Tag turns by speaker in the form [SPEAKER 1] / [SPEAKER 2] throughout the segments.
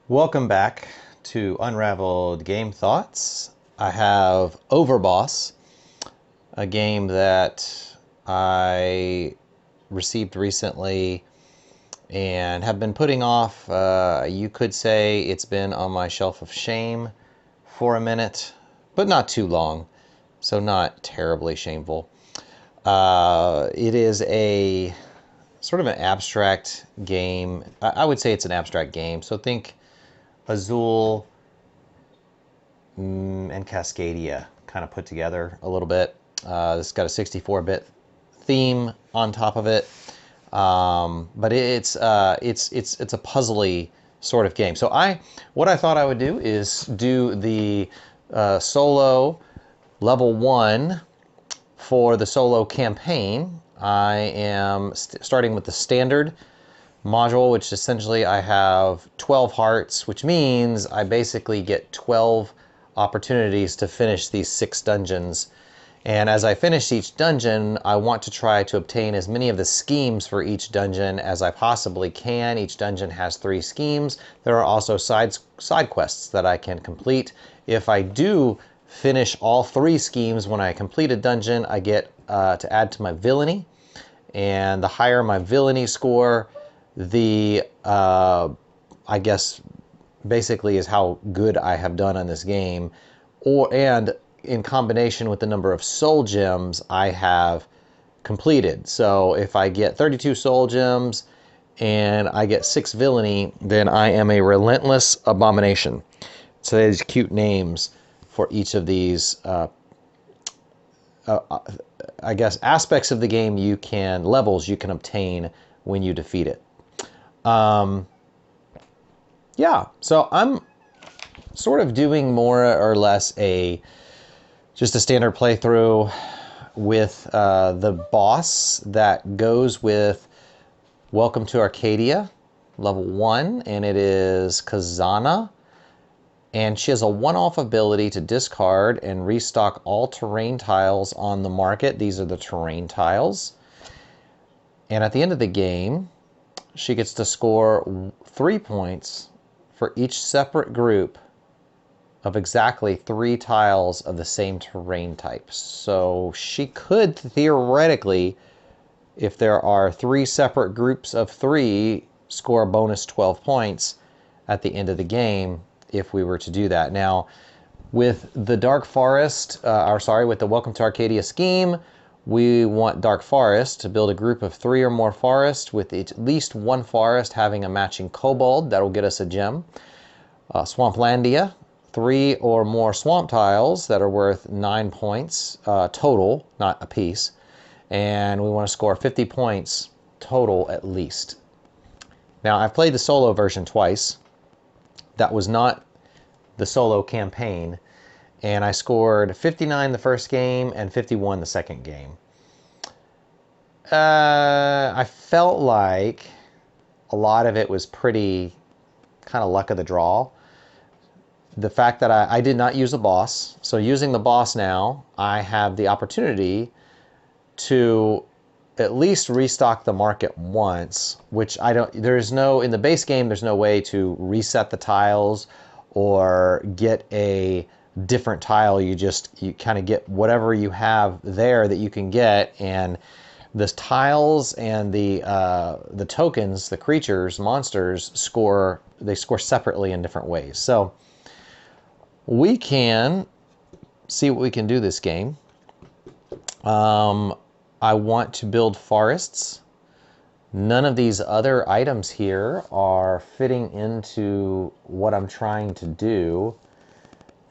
[SPEAKER 1] Welcome back to Unraveled Game Thoughts. I have Overboss, a game that I received recently and have been putting off. You could say it's been on my shelf of shame for a minute, but not too long, so not terribly shameful. It is a sort of an abstract game. I would say it's an abstract game, so think Azul and Cascadia kind of put together a little bit. It's got a 64-bit theme on top of it, but it's a puzzly sort of game. So what I thought I would do is do the solo level 1 for the solo campaign. I am starting with the standard module, which essentially I have 12 hearts, which means I basically get 12 opportunities to finish these 6 dungeons. And as I finish each dungeon, I want to try to obtain as many of the schemes for each dungeon as I possibly can. Each dungeon has 3 schemes. There are also side quests that I can complete. If I do finish all 3 schemes when I complete a dungeon, I get to add to my villainy. And the higher my villainy score, the I guess basically is how good I have done on this game, and in combination with the number of soul gems I have completed. So if I get 32 soul gems and I get 6 villainy, then I am a relentless abomination. So there's cute names for each of these I guess aspects of the game levels you can obtain when you defeat it. Yeah, so I'm sort of doing more or less just a standard playthrough with the boss that goes with Welcome to Arcadia, level 1, and it is Kazana. And she has a one-off ability to discard and restock all terrain tiles on the market. These are the terrain tiles. And at the end of the game, she gets to score 3 points for each separate group of exactly 3 tiles of the same terrain type. So she could theoretically, if there are 3 separate groups of 3, score a bonus 12 points at the end of the game if we were to do that. Now, with the Dark Forest, with the Welcome to Arcadia scheme, we want Dark Forest to build a group of 3 or more forests with at least 1 forest having a matching kobold. That'll get us a gem. Swamplandia, 3 or more swamp tiles that are worth 9 points total, not a piece. And we want to score 50 points total at least. Now, I've played the solo version twice. That was not the solo campaign. And I scored 59 the first game and 51 the second game. I felt like a lot of it was pretty kind of luck of the draw. The fact that I did not use a boss. So using the boss now, I have the opportunity to at least restock the market once, which in the base game, there's no way to reset the tiles or get a different tile. You kind of get whatever you have there that you can get, and the tiles and the tokens, the creatures, monsters score separately in different ways. So we can see what we can do this game. I want to build forests. None of these other items here are fitting into what I'm trying to do.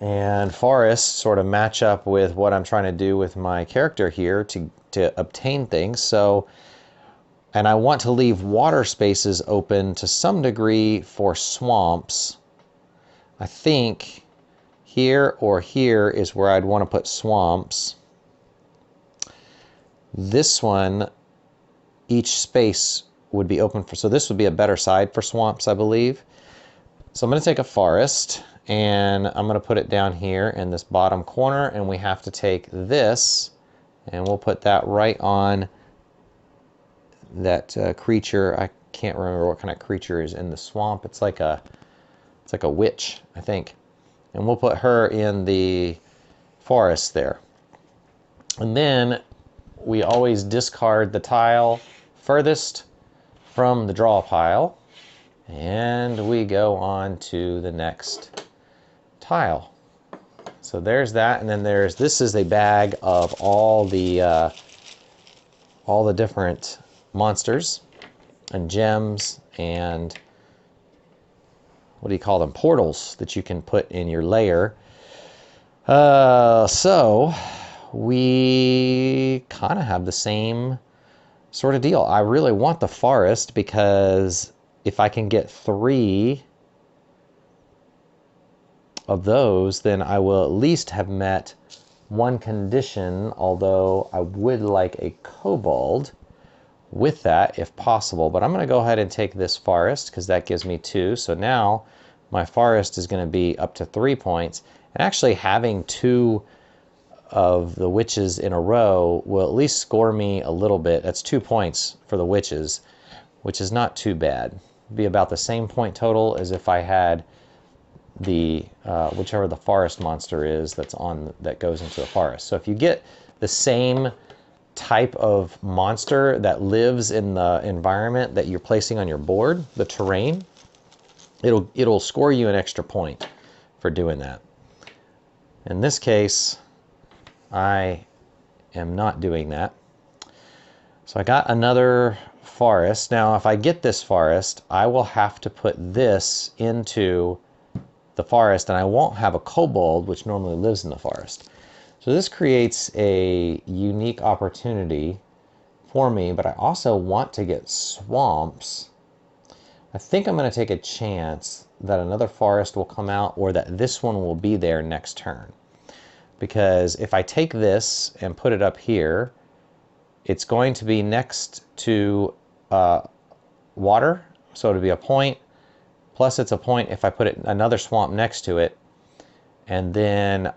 [SPEAKER 1] And forests sort of match up with what I'm trying to do with my character here to obtain things. So, and I want to leave water spaces open to some degree for swamps. I think here or here is where I'd want to put swamps. This one, each space would be open so this would be a better side for swamps, I believe. So I'm going to take a forest and I'm going to put it down here in this bottom corner, and we have to take this and we'll put that right on that creature. I can't remember what kind of creature is in the swamp. It's like a It's like a witch, I think. And we'll put her in the forest there. And then we always discard the tile furthest from the draw pile. And we go on to the next tile. So there's that, and then this is a bag of all the different monsters and gems and what do you call them? Portals that you can put in your layer. So we kind of have the same sort of deal. I really want the forest because if I can get 3 of those, then I will at least have met one condition, although I would like a kobold with that if possible. But I'm going to go ahead and take this forest because that gives me 2. So now my forest is going to be up to 3 points. And actually having 2 of the witches in a row will at least score me a little bit. That's 2 points for the witches, which is not too bad. It'd be about the same point total as if I had the whichever the forest monster is that goes into the forest. So if you get the same type of monster that lives in the environment that you're placing on your board, the terrain, it'll score you an extra point for doing that. In this case, I am not doing that. So I got another forest. Now if I get this forest, I will have to put this into the forest, and I won't have a kobold, which normally lives in the forest. So this creates a unique opportunity for me, but I also want to get swamps. I think I'm going to take a chance that another forest will come out or that this one will be there next turn. Because if I take this and put it up here, it's going to be next to water, so it'll be a point. Plus it's a point if I put another swamp next to it. And then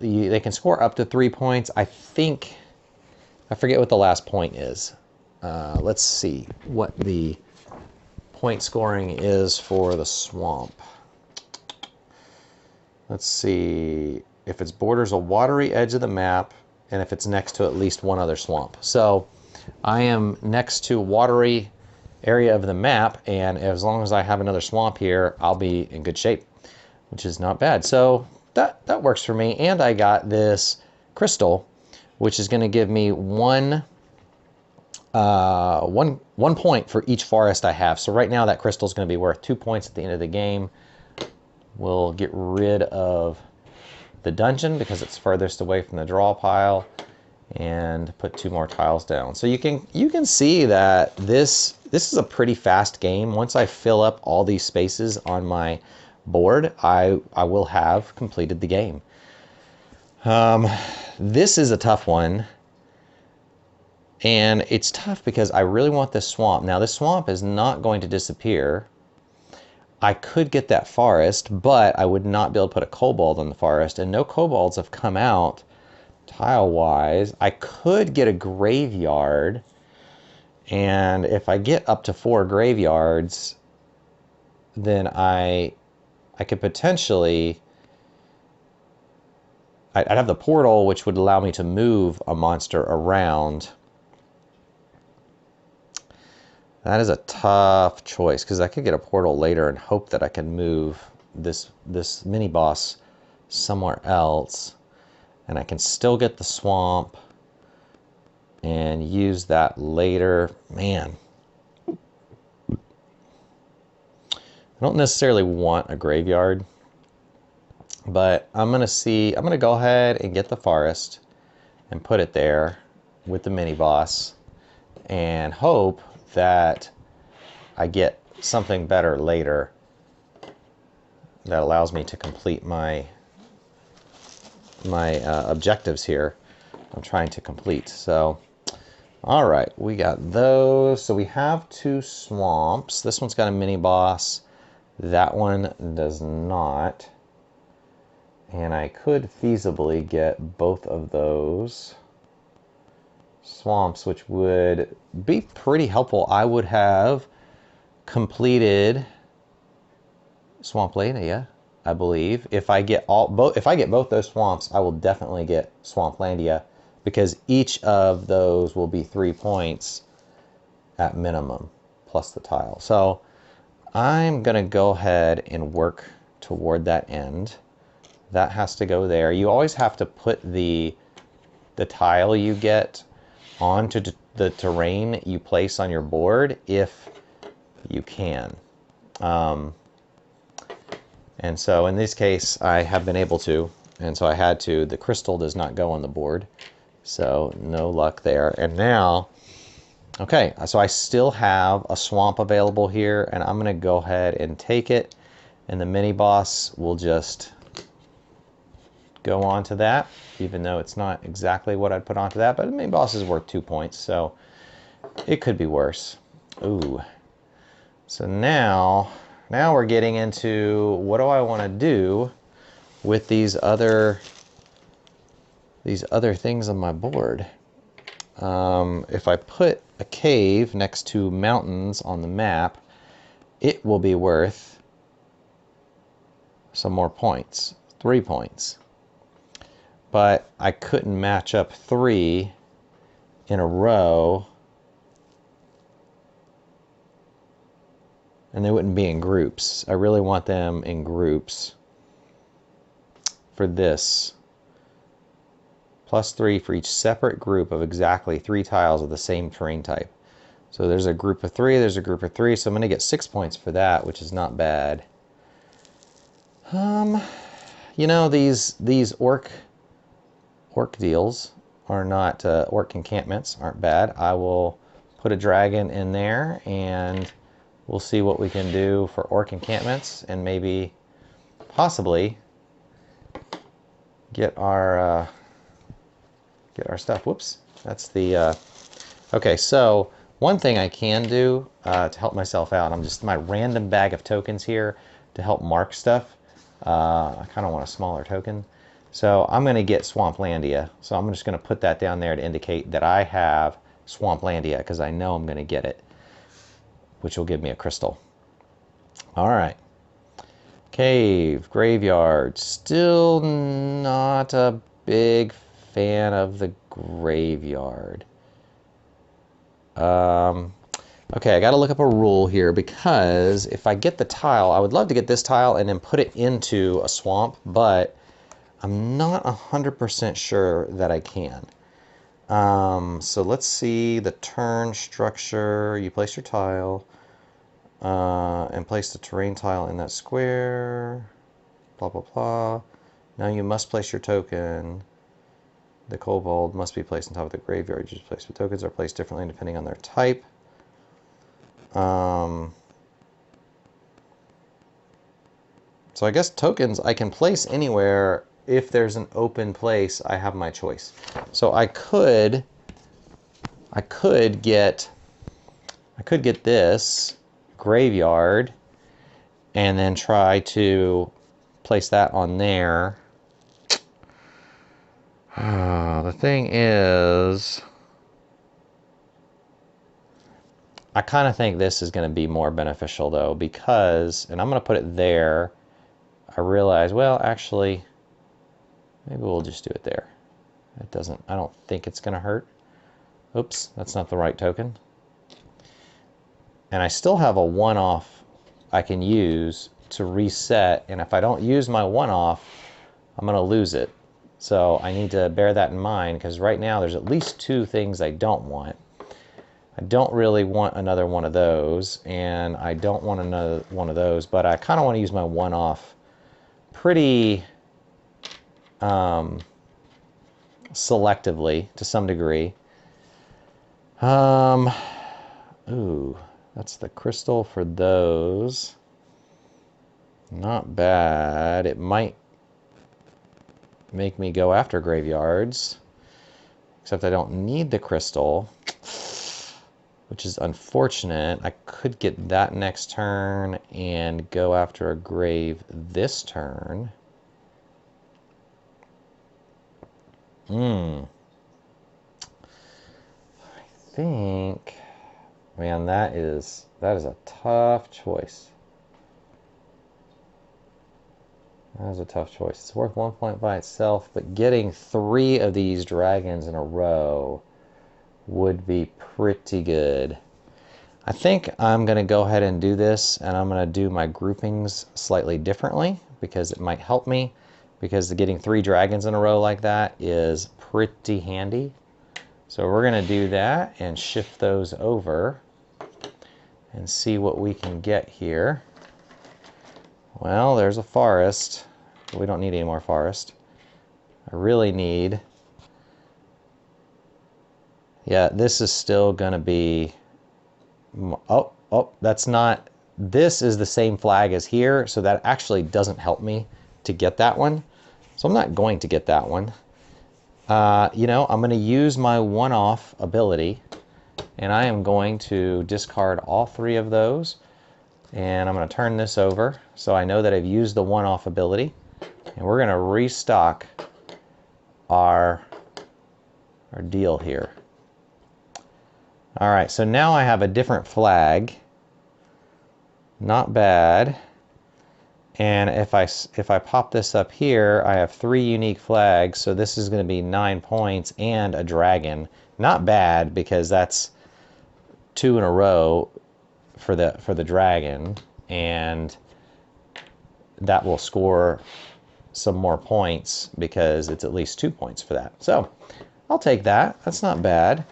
[SPEAKER 1] they can score up to 3 points. I think, I forget what the last point is. Let's see what the point scoring is for the swamp. Let's see if it borders a watery edge of the map and if it's next to at least one other swamp. So I am next to watery area of the map, and as long as I have another swamp here, I'll be in good shape, which is not bad. So that works for me. And I got this crystal, which is going to give me one point for each forest I have. So right now that crystal is going to be worth 2 points at the end of the game. We'll get rid of the dungeon because it's furthest away from the draw pile, and put 2 more tiles down. So you can see that this is a pretty fast game. Once I fill up all these spaces on my board, I will have completed the game. This is a tough one, and it's tough because I really want this swamp. Now this swamp is not going to disappear. I could get that forest, but I would not be able to put a kobold on the forest, and no kobolds have come out tile-wise. I could get a graveyard, and if I get up to 4 graveyards, then I could potentially, I'd have the portal, which would allow me to move a monster around. That is a tough choice because I could get a portal later and hope that I can move this mini boss somewhere else, and I can still get the swamp and use that later. Man, I don't necessarily want a graveyard, but I'm gonna go ahead and get the forest and put it there with the mini boss and hope that I get something better later that allows me to complete my objectives here I'm trying to complete. So all right, we got those. So we have 2 swamps. This one's got a mini boss, that one does not, and I could feasibly get both of those swamps, which would be pretty helpful. I would have completed Swamplandia, I believe. If I get both those swamps, I will definitely get Swamplandia because each of those will be 3 points at minimum plus the tile. So I'm gonna go ahead and work toward that end. That has to go there. You always have to put the tile you get onto the terrain you place on your board if you can. And so in this case, I have been able to, and so I had to. The crystal does not go on the board, so no luck there. And now, okay, so I still have a swamp available here, and I'm gonna go ahead and take it, and the mini boss will just go on to that, even though it's not exactly what I'd put onto that, but the mini boss is worth 2 points, so it could be worse. Ooh. So now we're getting into what do I want to do with these other things on my board. If I put a cave next to mountains on the map, it will be worth some more points, 3 points. But I couldn't match up 3 in a row, and they wouldn't be in groups. I really want them in groups for this. +3 for each separate group of exactly 3 tiles of the same terrain type. So there's a group of 3, there's a group of 3, so I'm going to get 6 points for that, which is not bad. You know, these orc deals are not, orc encampments aren't bad. I will put a dragon in there, and we'll see what we can do for orc encampments, and maybe, possibly, get our stuff. Whoops, that's the, okay, so one thing I can do to help myself out, I'm just my random bag of tokens here to help mark stuff. I kind of want a smaller token. So I'm going to get Swamplandia. So I'm just going to put that down there to indicate that I have Swamplandia because I know I'm going to get it, which will give me a crystal. All right. Cave, graveyard. Still not a big fan of the graveyard. Okay, I got to look up a rule here because if I get the tile, I would love to get this tile and then put it into a swamp, but I'm not 100% sure that I can. So let's see the turn structure. You place your tile and place the terrain tile in that square. Blah, blah, blah. Now you must place your token. The kobold must be placed on top of the graveyard. You just place the tokens are placed differently depending on their type. So I guess tokens I can place anywhere. If there's an open place, I have my choice. So I could get this graveyard and then try to place that on there. The thing is, I kind of think this is going to be more beneficial though, because, and I'm going to put it there. I realize, well, actually, maybe we'll just do it there. It doesn't, I don't think it's going to hurt. Oops, that's not the right token. And I still have a one-off I can use to reset, and if I don't use my one-off, I'm going to lose it. So I need to bear that in mind, because right now there's at least 2 things I don't want. I don't really want another one of those, and I don't want another one of those, but I kind of want to use my one-off pretty selectively to some degree. Ooh, that's the crystal for those. Not bad. It might make me go after graveyards, except I don't need the crystal, which is unfortunate. I could get that next turn and go after a grave this turn. I think, man, that is a tough choice. That was a tough choice. It's worth 1 point by itself, but getting 3 of these dragons in a row would be pretty good. I think I'm going to go ahead and do this, and I'm going to do my groupings slightly differently because it might help me, because getting 3 dragons in a row like that is pretty handy. So we're going to do that and shift those over and see what we can get here. Well, there's a forest. We don't need any more forest. I really need... Yeah, this is still going to be... Oh, that's not... This is the same flag as here, so that actually doesn't help me to get that one. So I'm not going to get that one. You know, I'm going to use my one-off ability, and I am going to discard all 3 of those. And I'm going to turn this over so I know that I've used the one-off ability. And we're going to restock our deal here. All right, so now I have a different flag. Not bad. And if I pop this up here, I have 3 unique flags. So this is going to be 9 points and a dragon. Not bad, because that's 2 in a row for the dragon, and that will score some more points because it's at least 2 points for that. So I'll take that. That's not bad.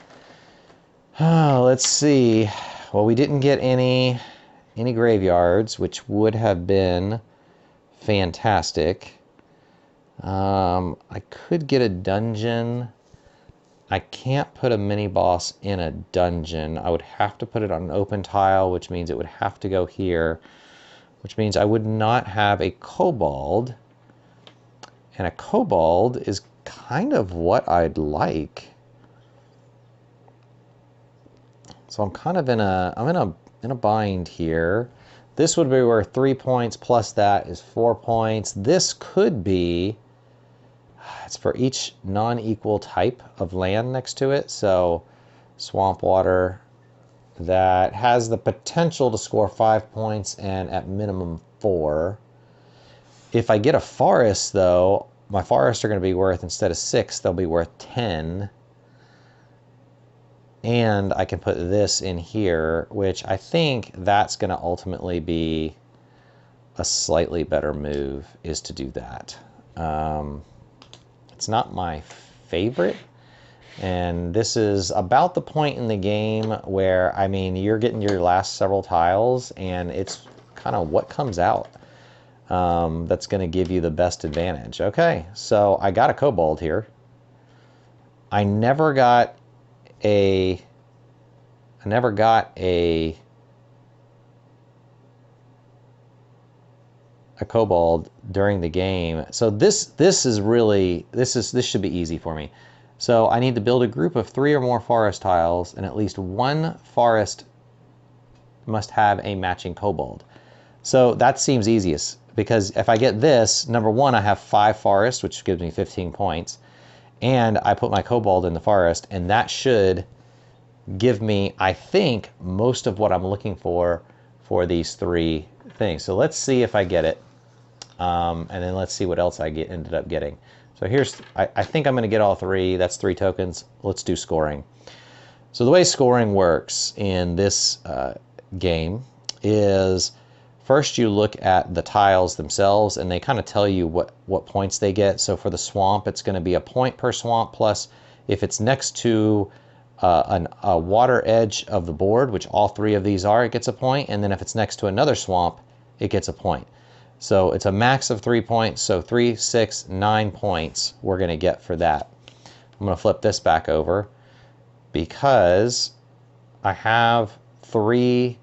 [SPEAKER 1] Let's see. Well, we didn't get any graveyards, which would have been fantastic. I could get a dungeon. I can't put a mini boss in a dungeon. I would have to put it on an open tile, which means it would have to go here, which means I would not have a kobold. And a kobold is kind of what I'd like. So I'm kind of in a bind here. This would be worth 3 points, plus that is 4 points. This could be, it's for each non-equal type of land next to it. So swamp water, that has the potential to score 5 points and at minimum 4. If I get a forest though, my forests are going to be worth, instead of 6, they'll be worth 10. And I can put this in here, which I think that's going to ultimately be a slightly better move, is to do that. It's not my favorite. And this is about the point in the game where, I mean, you're getting your last several tiles, and it's kind of what comes out that's going to give you the best advantage. Okay, so I got a kobold here. I never got a kobold during the game. So this should be easy for me. So I need to build a group of 3 or more forest tiles, and at least 1 forest must have a matching kobold. So that seems easiest, because if I get this, number 1, I have 5 forests, which gives me 15 points. And I put my kobold in the forest, and that should give me, I think, most of what I'm looking for these 3 things. So let's see if I get it, and then let's see what else I ended up getting. So here's, I think I'm going to get all 3. That's 3 tokens. Let's do scoring. So the way scoring works in this game is, first you look at the tiles themselves, and they kind of tell you what points they get. So for the swamp, it's going to be a point per swamp, plus if it's next to a water edge of the board, which all 3 of these are, it gets a point. And then if it's next to another swamp, it gets a point. So it's a max of 3 points. So 3, 6, 9 points we're going to get for that. I'm going to flip this back over because I have 3.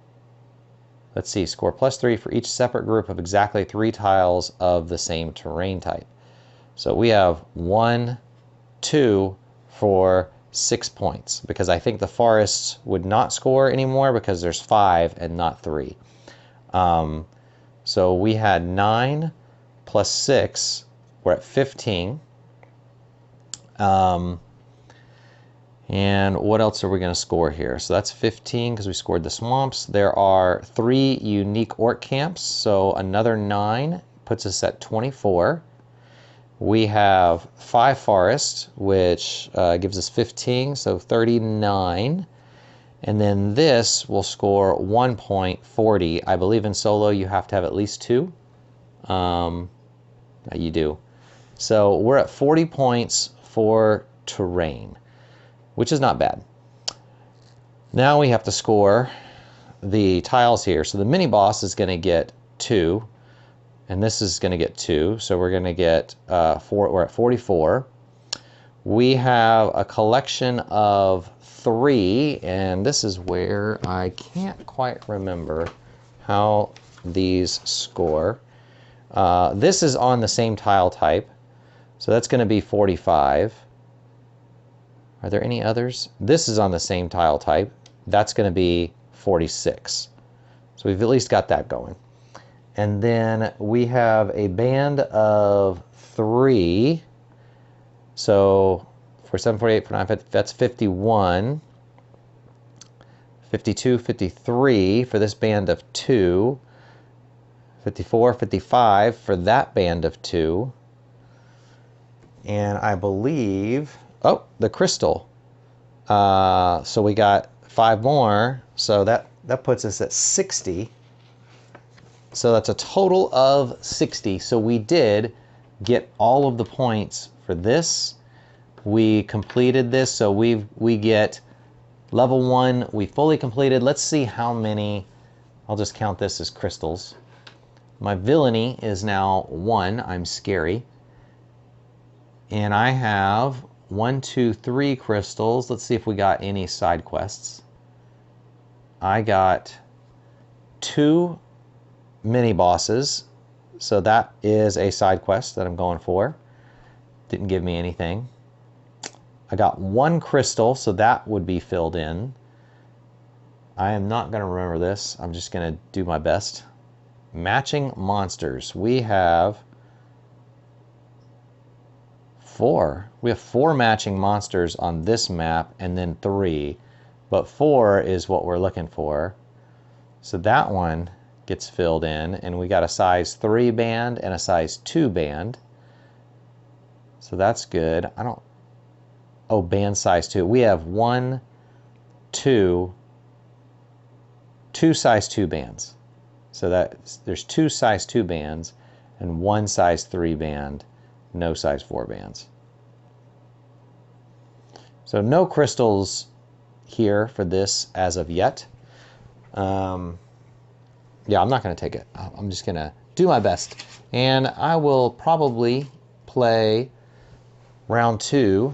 [SPEAKER 1] Let's see, score +3 for each separate group of exactly 3 tiles of the same terrain type. So we have 1, 2 for 6 points, because I think the forests would not score anymore because there's 5 and not 3. So we had 9 plus 6, we're at 15. And what else are we going to score here? So that's 15 because we scored the swamps. There are 3 unique orc camps, so another 9 puts us at 24. We have 5 forest, which gives us 15, so 39. And then this will score 1.40. I believe in solo you have to have at least 2. You do. So we're at 40 points for terrain, which is not bad. Now we have to score the tiles here. So the mini boss is going to get 2, and this is going to get 2. So we're going to get 4. We're at 44. We have a collection of 3, and this is where I can't quite remember how these score. This is on the same tile type, so that's going to be 45. Are there any others? This is on the same tile type. That's going to be 46. So we've at least got that going. And then we have a band of 3. So for 748, for 950, that's 51. 52, 53 for this band of 2. 54, 55 for that band of 2. And I believe, oh, the crystal. So we got 5 more, so that puts us at 60. So that's a total of 60. So we did get all of the points for this. We completed this, so we get level 1, we fully completed. Let's see how many, I'll just count this as crystals. My villainy is now 1, I'm scary. And I have 1, 2, 3 crystals. Let's see if we got any side quests. I got 2 mini bosses, so that is a side quest that I'm going for. Didn't give me anything. I got 1 crystal, so that would be filled in. I am not going to remember this. I'm just going to do my best. Matching monsters. We have 4. We have 4 matching monsters on this map, and then 3. But 4 is what we're looking for. So that one gets filled in, and we got a size 3 band and a size 2 band. So that's good. Oh, band size 2. We have 1, 2 size 2 bands. So there's 2 size 2 bands and 1 size 3 band, no size 4 bands. So no crystals here for this as of yet. Yeah, I'm not going to take it. I'm just going to do my best. And I will probably play round 2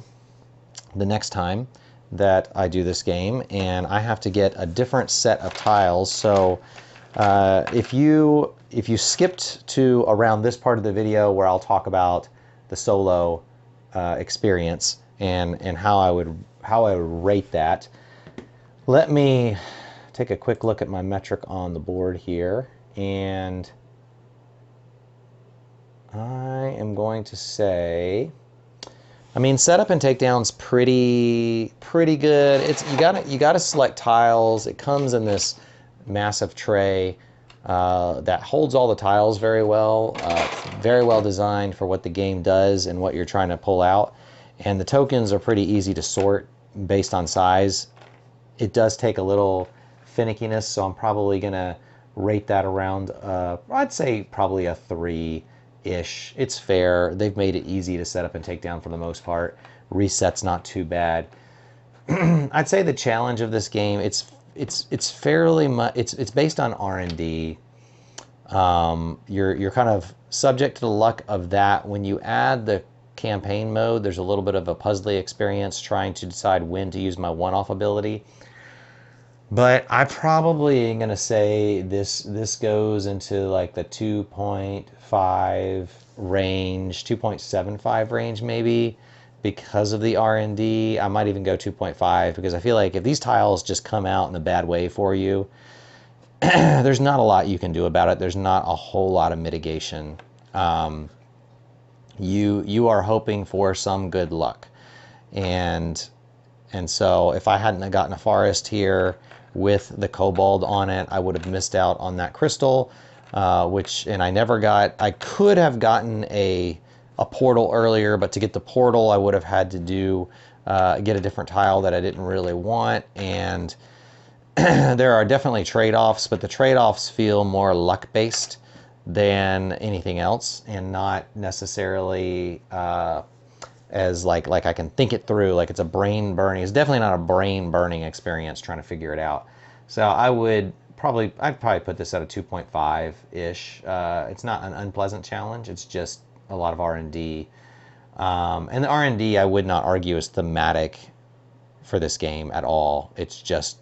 [SPEAKER 1] the next time that I do this game. And I have to get a different set of tiles. So if you skipped to around this part of the video where I'll talk about the solo experience and how I would rate that, let me take a quick look at my metric on the board here, and I am going to say, I mean, setup and takedown's pretty good. It's you gotta select tiles. It comes in this massive tray that holds all the tiles very well. Very well designed for what the game does and what you're trying to pull out. And the tokens are pretty easy to sort based on size. It does take a little finickiness, so I'm probably gonna rate that around, I'd say probably a 3-ish. It's fair. They've made it easy to set up and take down for the most part. Reset's not too bad. I'd say the challenge of this game, it's fairly much, it's based on R&D. You're kind of subject to the luck of that. When you add the campaign mode, there's a little bit of a puzzly experience trying to decide when to use my one-off ability. But I probably am gonna say this goes into like the 2.5 range, 2.75 range maybe, because of the R&D. I might even go 2.5 because I feel like if these tiles just come out in a bad way for you, there's not a lot you can do about it. There's not a whole lot of mitigation. You are hoping for some good luck, and so if I hadn't gotten a forest here with the kobold on it, I would have missed out on that crystal. and I could have gotten a portal earlier, but to get the portal, I would have had to get a different tile that I didn't really want, and there are definitely trade-offs, but the trade-offs feel more luck-based than anything else, and not necessarily as like I can think it through, like it's a brain burning. It's definitely not a brain burning experience trying to figure it out. So I'd probably put this at a 2.5-ish. It's not an unpleasant challenge. It's just a lot of R&D. And the R&D, I would not argue, is thematic for this game at all. It's just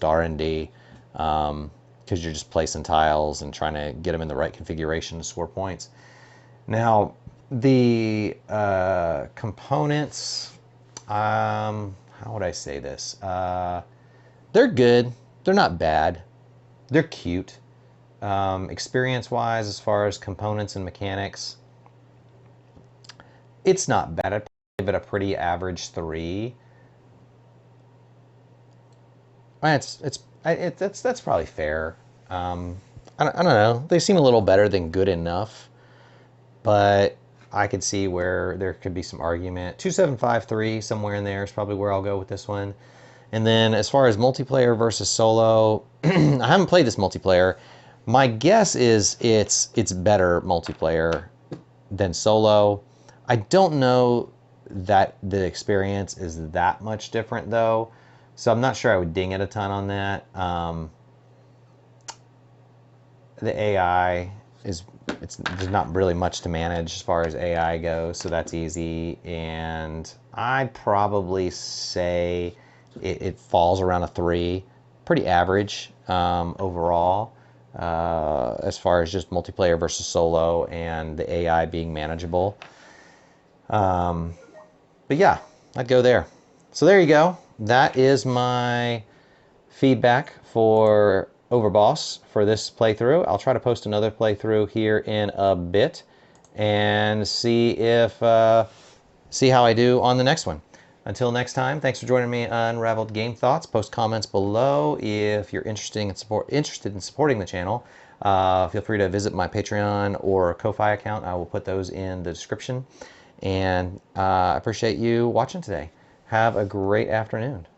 [SPEAKER 1] R&D, because you're just placing tiles and trying to get them in the right configuration to score points. Now, the components, how would I say this? They're good. They're not bad. They're cute. Experience-wise, as far as components and mechanics, it's not bad. I'd probably give it a pretty average 3. That's probably fair. I don't know. They seem a little better than good enough, but I could see where there could be some argument. 2753, somewhere in there is probably where I'll go with this one. And then as far as multiplayer versus solo, I haven't played this multiplayer. My guess is it's better multiplayer than solo. I don't know that the experience is that much different though, so I'm not sure I would ding it a ton on that. The AI there's not really much to manage as far as AI goes, so that's easy. And I'd probably say it falls around a 3, pretty average overall, as far as just multiplayer versus solo and the AI being manageable. But yeah, I'd go there. So there you go. That is my feedback for Overboss for this playthrough. I'll try to post another playthrough here in a bit and see how I do on the next one. Until next time, thanks for joining me on Unraveled Game Thoughts. Post comments below if you're interested in supporting the channel. Feel free to visit my Patreon or Ko-Fi account. I will put those in the description. And I appreciate you watching today. Have a great afternoon.